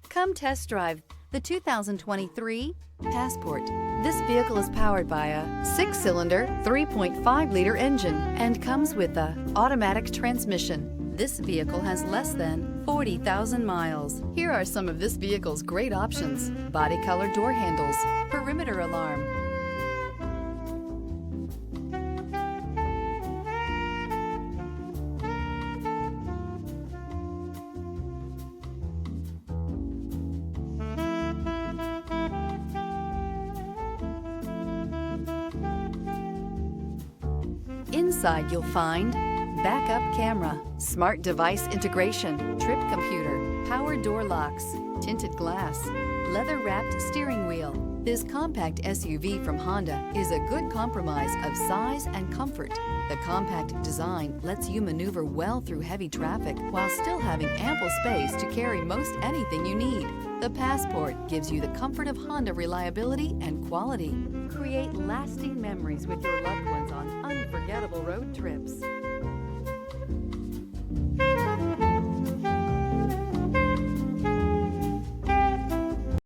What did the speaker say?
Come test drive the 2023 Passport. This vehicle is powered by a 6-cylinder, 3.5-liter engine and comes with an automatic transmission. This vehicle has less than 40,000 miles. Here are some of this vehicle's great options: body color door handles, perimeter alarm, Inside you'll find backup camera, smart device integration, trip computer, power door locks, tinted glass, leather-wrapped steering wheel. This compact SUV from Honda is a good compromise of size and comfort. The compact design lets you maneuver well through heavy traffic while still having ample space to carry most anything you need. The Passport gives you the comfort of Honda reliability and quality. Create lasting memories with your loved ones on unforgettable road trips.